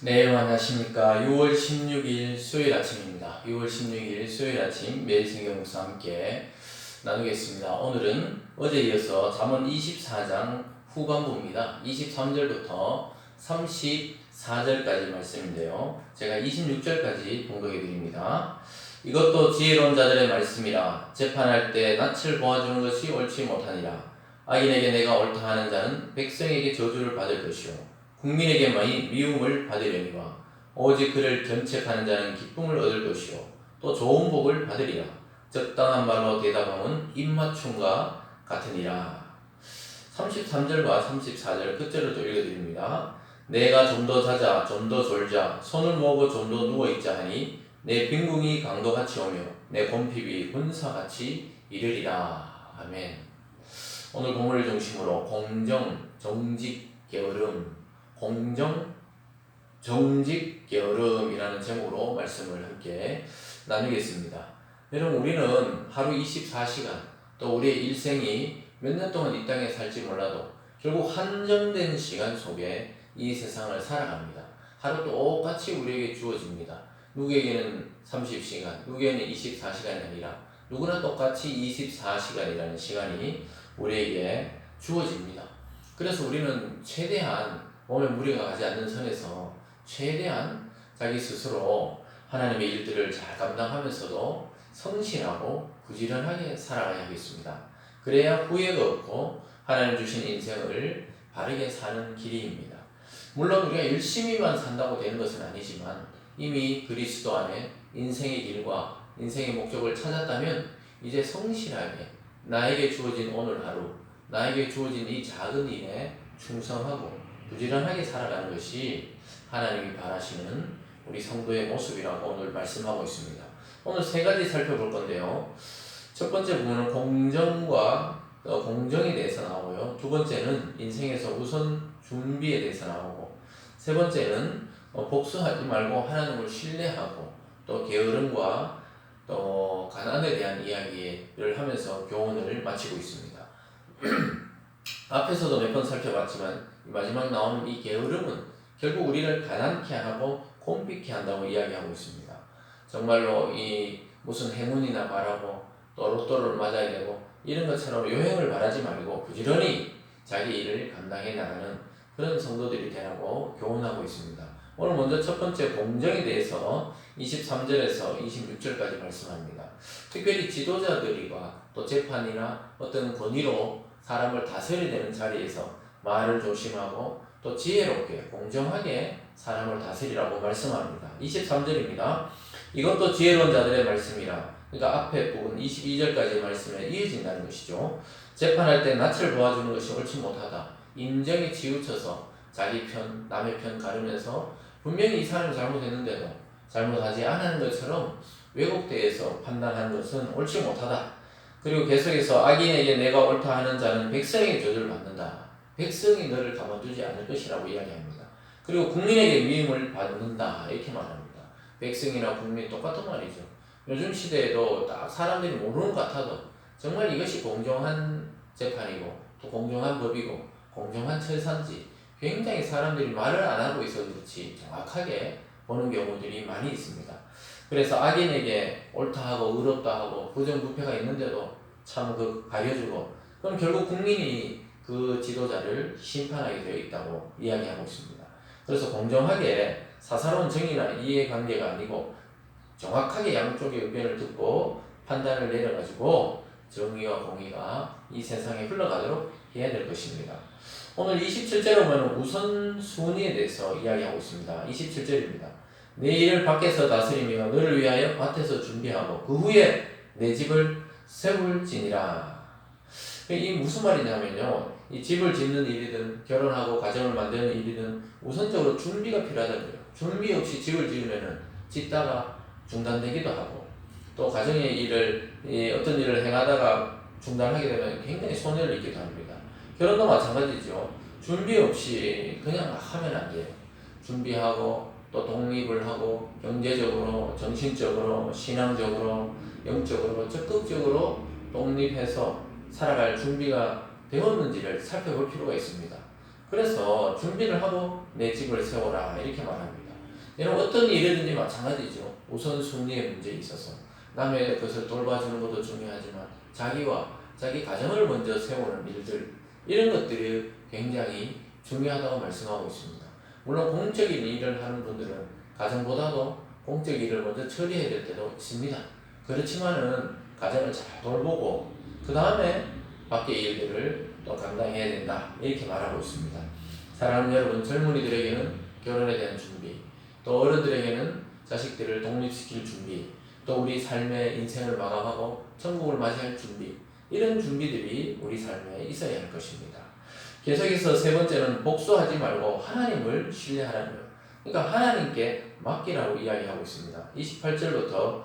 네, 안녕하십니까. 6월 16일 수요일 아침입니다. 6월 16일 수요일 아침 매일 성경 묵상 함께 나누겠습니다. 오늘은 어제 이어서 잠언 24장 후반부입니다. 23절부터 34절까지 말씀인데요. 제가 26절까지 봉독해 드립니다. 이것도 지혜로운 자들의 말씀이라. 재판할 때 낯을 보아주는 것이 옳지 못하니라. 악인에게 내가 옳다 하는 자는 백성에게 저주를 받을 것이요 국민에게 미움을 받으려니와 오직 그를 견책하는 자는 기쁨을 얻을 것이요 또 좋은 복을 받으리라. 적당한 말로 대답함은 입맞춤과 같으니라. 33절과 34절 끝절을 또 읽어드립니다. 내가 좀 더 자자 좀 더 졸자 손을 모으고 좀 더 누워있자 하니 내 빈궁이 강도같이 오며 내 곰핍이 군사같이 이르리라. 아멘. 오늘 본문을 중심으로 공정, 정직, 게으름, 공정, 정직, 게으름이라는 제목으로 말씀을 함께 나누겠습니다. 여러분, 우리는 하루 24시간 또 우리의 일생이 몇 년 동안 이 땅에 살지 몰라도 결국 한정된 시간 속에 이 세상을 살아갑니다. 하루 똑같이 우리에게 주어집니다. 누구에게는 30시간, 누구에게는 24시간이 아니라 누구나 똑같이 24시간이라는 시간이 우리에게 주어집니다. 그래서 우리는 최대한 몸에 무리가 가지 않는 선에서 최대한 자기 스스로 하나님의 일들을 잘 감당하면서도 성실하고 부지런하게 살아가야 하겠습니다. 그래야 후회가 없고 하나님 주신 인생을 바르게 사는 길입니다. 물론 우리가 열심히만 산다고 되는 것은 아니지만 이미 그리스도 안에 인생의 길과 인생의 목적을 찾았다면 이제 성실하게 나에게 주어진 오늘 하루, 나에게 주어진 이 작은 일에 충성하고 부지런하게 살아가는 것이 하나님이 바라시는 우리 성도의 모습이라고 오늘 말씀하고 있습니다. 오늘 세 가지 살펴볼 건데요. 첫 번째 부분은 공정에 대해서 나오고요. 두 번째는 인생에서 우선 준비에 대해서 나오고, 세 번째는 복수하지 말고 하나님을 신뢰하고, 또 게으름과 또 가난에 대한 이야기를 하면서 교훈을 마치고 있습니다. 앞에서도 몇 번 살펴봤지만 마지막 나오는 이 게으름은 결국 우리를 가난케 하고 곤핍케 한다고 이야기하고 있습니다. 정말로 이 무슨 행운이나 바라고 또 로또를 맞아야 되고 이런 것처럼 요행을 바라지 말고 부지런히 자기 일을 감당해 나가는 그런 성도들이 되라고 교훈하고 있습니다. 오늘 먼저 첫 번째 공정에 대해서 23절에서 26절까지 말씀합니다. 특별히 지도자들과 또 재판이나 어떤 권위로 사람을 다스려야 되는 자리에서 말을 조심하고 또 지혜롭게 공정하게 사람을 다스리라고 말씀합니다. 23절입니다. 이것도 지혜로운 자들의 말씀이라. 그러니까 앞에 부분 22절까지의 말씀에 이어진다는 것이죠. 재판할 때 낯을 보아주는 것이 옳지 못하다. 인정에 치우쳐서 자기 편, 남의 편 가르면서 분명히 이 사람이 잘못했는데도 잘못하지 않은 것처럼 왜곡되어서 판단하는 것은 옳지 못하다. 그리고 계속해서 악인에게 내가 옳다 하는 자는 백성에게 저주를 받는다. 백성이 너를 가만두지 않을 것이라고 이야기합니다. 그리고 국민에게 미움을 받는다. 이렇게 말합니다. 백성이나 국민 똑같은 말이죠. 요즘 시대에도 딱 사람들이 모르는 것 같아도 정말 이것이 공정한 재판이고 또 공정한 법이고 공정한 처사인지 굉장히 사람들이 말을 안 하고 있어서 그렇지 정확하게 보는 경우들이 많이 있습니다. 그래서 악인에게 옳다 하고 의롭다 하고 부정부패가 있는데도 참 가려주고 그럼 결국 국민이 그 지도자를 심판하게 되어 있다고 이야기하고 있습니다. 그래서 공정하게 사사로운 정의나 이해관계가 아니고 정확하게 양쪽의 의견을 듣고 판단을 내려가지고 정의와 공의가 이 세상에 흘러가도록 해야 될 것입니다. 오늘 27절에 보면 우선순위에 대해서 이야기하고 있습니다. 27절입니다. 내 일을 밖에서 다스리며 너를 위하여 밭에서 준비하고 그 후에 내 집을 세울지니라. 이게 무슨 말이냐면요. 이 집을 짓는 일이든 결혼하고 가정을 만드는 일이든 우선적으로 준비가 필요하다는 거예요. 준비 없이 집을 지으면은 짓다가 중단되기도 하고 또 가정의 일을 어떤 일을 행하다가 중단하게 되면 굉장히 손해를 입기도 합니다. 결혼도 마찬가지죠. 준비 없이 그냥 하면 안 돼요. 준비하고 또 독립을 하고 경제적으로, 정신적으로, 신앙적으로, 영적으로 적극적으로 독립해서 살아갈 준비가 되었는지를 살펴볼 필요가 있습니다. 그래서 준비를 하고 내 집을 세워라 이렇게 말합니다. 여러분 어떤 일이든지 마찬가지죠. 우선순위의 문제에 있어서 남의 것을 돌봐주는 것도 중요하지만 자기와 자기 가정을 먼저 세우는 일들, 이런 것들이 굉장히 중요하다고 말씀하고 있습니다. 물론 공적인 일을 하는 분들은 가정보다도 공적 일을 먼저 처리해야 될 때도 있습니다. 그렇지만은 가정을 잘 돌보고 그 다음에 밖의 일들을 또 감당해야 된다, 이렇게 말하고 있습니다. 사랑하는 여러분, 젊은이들에게는 결혼에 대한 준비, 또 어른들에게는 자식들을 독립시킬 준비, 또 우리 삶의 인생을 마감하고 천국을 맞이할 준비, 이런 준비들이 우리 삶에 있어야 할 것입니다. 계속해서 세 번째는 복수하지 말고 하나님을 신뢰하라는 거예요. 그러니까 하나님께 맡기라고 이야기하고 있습니다. 28절부터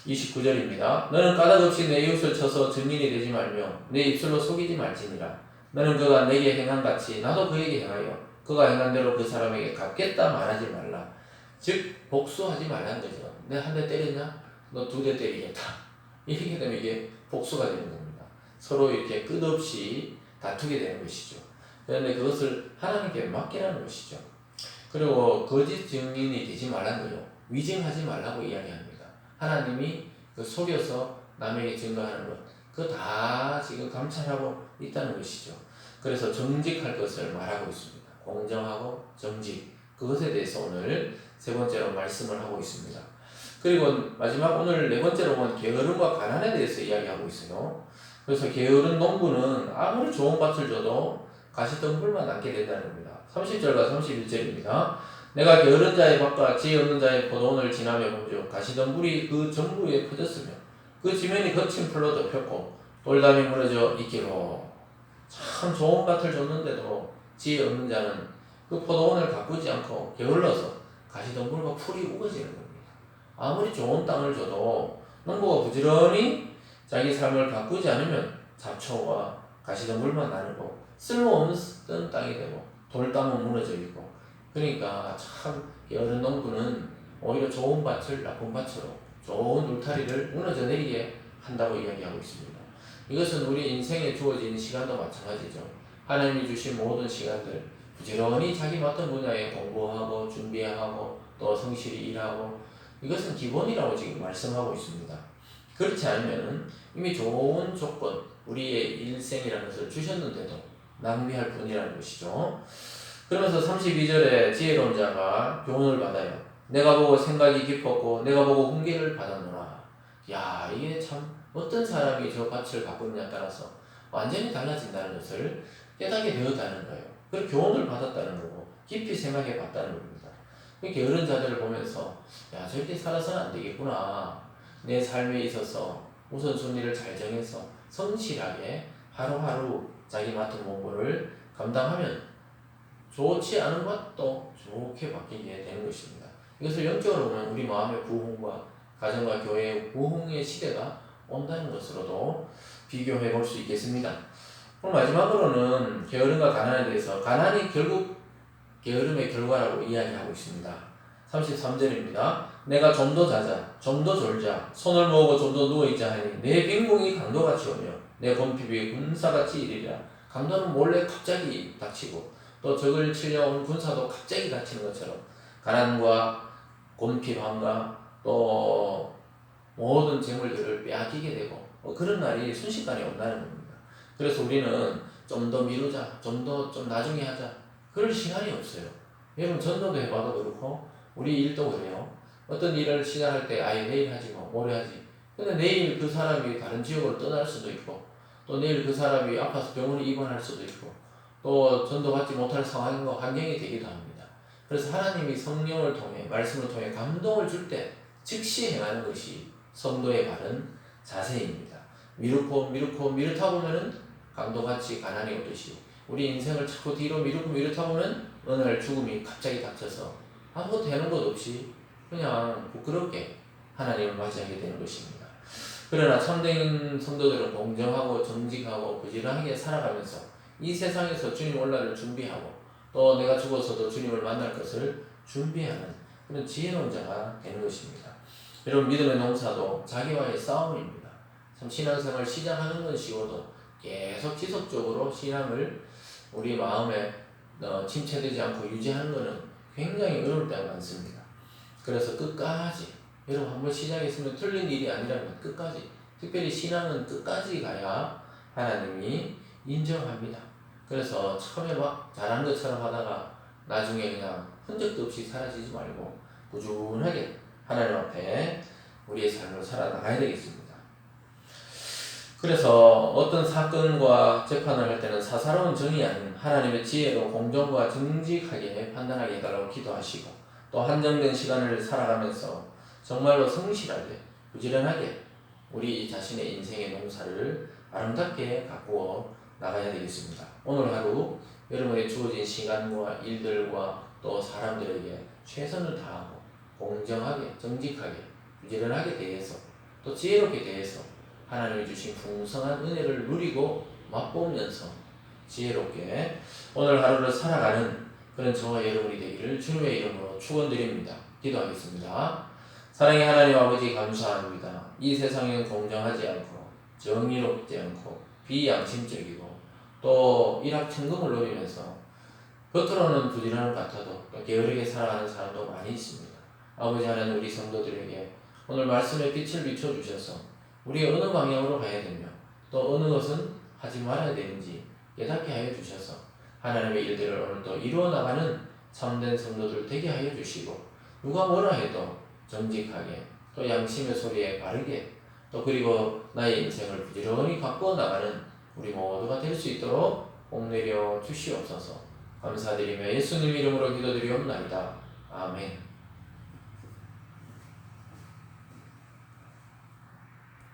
29절입니다. 너는 까닭없이 내 이웃을 쳐서 증인이 되지 말며 내 입술로 속이지 말지니라. 너는 그가 내게 행한 같이 나도 그에게 행하여 그가 행한 대로 그 사람에게 갚겠다 말하지 말라. 즉 복수하지 말라는 거죠. 내가 한 대 때렸냐? 너 두 대 때리겠다. 이렇게 되면 이게 복수가 되는 겁니다. 서로 이렇게 끝없이 다투게 되는 것이죠. 그런데 그것을 하나님께 맡기라는 것이죠. 그리고 거짓 증인이 되지 말라는 거죠. 위증하지 말라고 이야기합니다. 하나님이 그 속여서 남에게 증거하는 것, 그거 다 지금 감찰하고 있다는 것이죠. 그래서 정직할 것을 말하고 있습니다. 공정하고 정직, 그것에 대해서 오늘 세 번째로 말씀을 하고 있습니다. 그리고 마지막 오늘 네 번째로 보면 게으름과 가난에 대해서 이야기하고 있어요. 그래서 게으른 농부는 아무리 좋은 밭을 줘도 가시덤불만 남게 된다는 겁니다. 30절과 31절입니다. 내가 게으른 자의 밭과 지혜 없는 자의 포도원을 지나며 본즉 가시덤불이 그 전부에 퍼졌으며 그 지면이 거친 풀로 덮였고 돌담이 무너져 있기로. 참 좋은 밭을 줬는데도 지혜 없는 자는 그 포도원을 가꾸지 않고 게을러서 가시덤불과 풀이 우거지는 겁니다. 아무리 좋은 땅을 줘도 농부가 부지런히 자기 삶을 가꾸지 않으면 잡초와 가시덤불만 나누고 쓸모없는 땅이 되고 돌담은 무너져 있고, 그러니까 참 게으른 농부는 오히려 좋은 밭을 나쁜 밭으로, 좋은 울타리를 무너져 내리게 한다고 이야기하고 있습니다. 이것은 우리 인생에 주어진 시간도 마찬가지죠. 하나님이 주신 모든 시간들 부지런히 자기 맡은 분야에 공부하고 준비하고 또 성실히 일하고, 이것은 기본이라고 지금 말씀하고 있습니다. 그렇지 않으면 이미 좋은 조건, 우리의 일생이라는 것을 주셨는데도 낭비할 뿐이라는 것이죠. 그러면서 32절에 지혜로운 자가 교훈을 받아요. 내가 보고 생각이 깊었고 내가 보고 훈계를 받았노라. 야, 이게 참 어떤 사람이 저 밭을 가꾸느냐에 따라서 완전히 달라진다는 것을 깨닫게 되었다는 거예요. 그리고 교훈을 받았다는 거고 깊이 생각해 봤다는 겁니다. 게으른 자들을 보면서 야, 저렇게 살아서는 안 되겠구나. 내 삶에 있어서 우선순위를 잘 정해서 성실하게 하루하루 자기 맡은 공부를 감당하면 좋지 않은 것도 좋게 바뀌게 되는 것입니다. 이것을 영적으로 보면 우리 마음의 부흥과 가정과 교회의 부흥의 시대가 온다는 것으로도 비교해 볼 수 있겠습니다. 그럼 마지막으로는 게으름과 가난에 대해서, 가난이 결국 게으름의 결과라고 이야기하고 있습니다. 33절입니다. 내가 좀 더 자자, 좀 더 졸자, 손을 모으고 좀 더 누워있자 하니 내 빈궁이 강도같이 오며 내 검핍이 군사같이 이르리라. 강도는 몰래 갑자기 닥치고 또 적을 치려 온 군사도 갑자기 닥치는 것처럼 가난과 곤핍함과 또 모든 재물들을 빼앗기게 되고 그런 날이 순식간에 온다는 겁니다. 그래서 우리는 좀 더 미루자, 좀 나중에 하자, 그럴 시간이 없어요. 여러분 전도도 해봐도 그렇고 우리 일도 그래요. 어떤 일을 시작할 때 아예 내일 하지 뭐 모레 하지. 근데 내일 그 사람이 다른 지역으로 떠날 수도 있고 또 내일 그 사람이 아파서 병원에 입원할 수도 있고 또 전도받지 못할 상황과 환경이 되기도 합니다. 그래서 하나님이 성령을 통해 말씀을 통해 감동을 줄 때 즉시 행하는 것이 성도의 바른 자세입니다. 미루다 보면은 강도같이 가난이 오듯이 우리 인생을 자꾸 뒤로 미루다 보면 어느 날 죽음이 갑자기 닥쳐서 아무것도 해놓은 것 없이 그냥 부끄럽게 하나님을 맞이하게 되는 것입니다. 그러나 참된 성도들은 공정하고 정직하고 부지런하게 살아가면서 이 세상에서 주님 올라를 준비하고 또 내가 죽어서도 주님을 만날 것을 준비하는 그런 지혜로운 자가 되는 것입니다. 여러분 믿음의 농사도 자기와의 싸움입니다. 참 신앙생활 시작하는 건 쉬워도 계속 지속적으로 신앙을 우리 마음에 침체되지 않고 유지하는 것은 굉장히 어려울 때가 많습니다. 그래서 끝까지, 여러분 한번 시작했으면 틀린 일이 아니라면 끝까지, 특별히 신앙은 끝까지 가야 하나님이 인정합니다. 그래서 처음에 막 잘하는 것처럼 하다가 나중에 그냥 흔적도 없이 사라지지 말고 꾸준하게 하나님 앞에 우리의 삶을 살아나가야 되겠습니다. 그래서 어떤 사건과 재판을 할 때는 사사로운 정이 아닌 하나님의 지혜로 공정과 정직하게 판단하게 해달라고 기도하시고, 또 한정된 시간을 살아가면서 정말로 성실하게 부지런하게 우리 자신의 인생의 농사를 아름답게 가꾸어 나가야 되겠습니다. 오늘 하루 여러분의 주어진 시간과 일들과 또 사람들에게 최선을 다하고 공정하게 정직하게 부지런하게 대해서 또 지혜롭게 대해서 하나님이 주신 풍성한 은혜를 누리고 맛보면서 지혜롭게 오늘 하루를 살아가는 그런 저와 여러분이 되기를 주님의 이름으로 축원드립니다. 기도하겠습니다. 사랑의 하나님 아버지 감사합니다. 이 세상은 공정하지 않고 정의롭지 않고 비양심적이고 또 일확천금을 노리면서 겉으로는 부지런한 것 같아도 게으르게 살아가는 사람도 많이 있습니다. 아버지 하나님, 우리 성도들에게 오늘 말씀의 빛을 비춰주셔서 우리 어느 방향으로 가야 되며 또 어느 것은 하지 말아야 되는지 깨닫게 하여 주셔서 하나님의 일들을 오늘도 이루어 나가는 참된 성도들 되게 하여 주시고, 누가 뭐라 해도 정직하게 또 양심의 소리에 바르게 또 그리고 나의 인생을 부지런히 가꾸어 나가는 우리 모두가 될 수 있도록 복 내려 주시옵소서. 감사드리며 예수님 이름으로 기도드리옵나이다. 아멘.